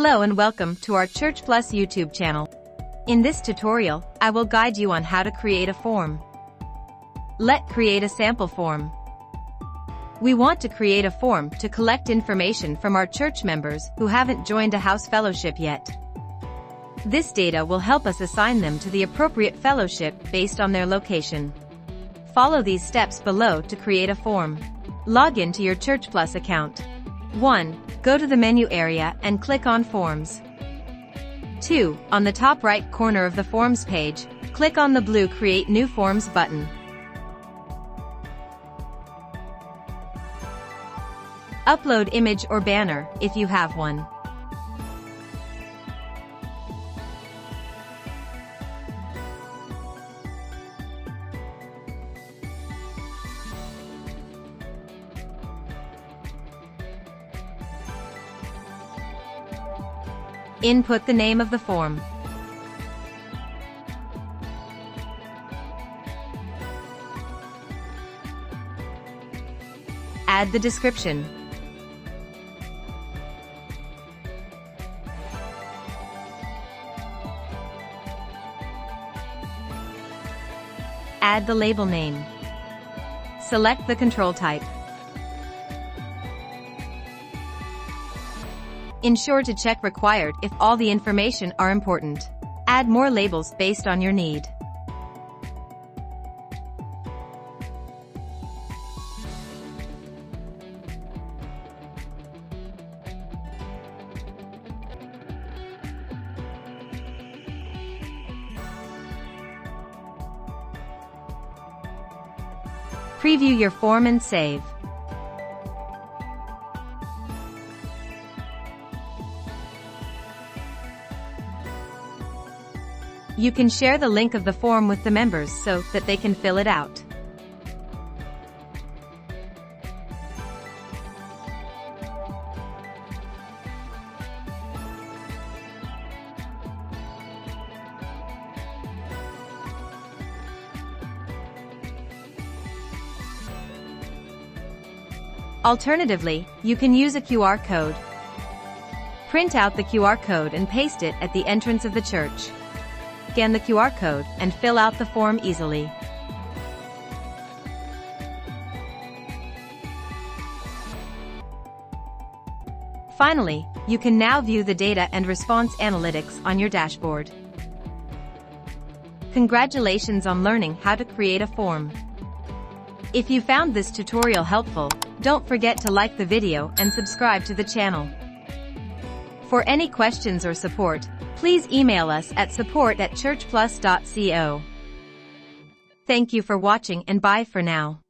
Hello and welcome to our ChurchPlus YouTube channel. In this tutorial, I will guide you on how to create a form. Let's create a sample form. We want to create a form to collect information from our church members who haven't joined a house fellowship yet. This data will help us assign them to the appropriate fellowship based on their location. Follow these steps below to create a form. Log in to your ChurchPlus account. 1. Go to the menu area and click on Forms. 2. On the top right corner of the Forms page, click on the blue Create New Forms button. Upload image or banner, if you have one. Input the name of the form. Add the description. Add the label name. Select the control type. Ensure to check Required if all the information are important. Add more labels based on your need. Preview your form and save. You can share the link of the form with the members so that they can fill it out. Alternatively, you can use a QR code. Print out the QR code and paste it at the entrance of the church. Scan the QR code and fill out the form easily. Finally, you can now view the data and response analytics on your dashboard. Congratulations on learning how to create a form. If you found this tutorial helpful, don't forget to like the video and subscribe to the channel. For any questions or support, please email us at support@churchplus.co. Thank you for watching and bye for now.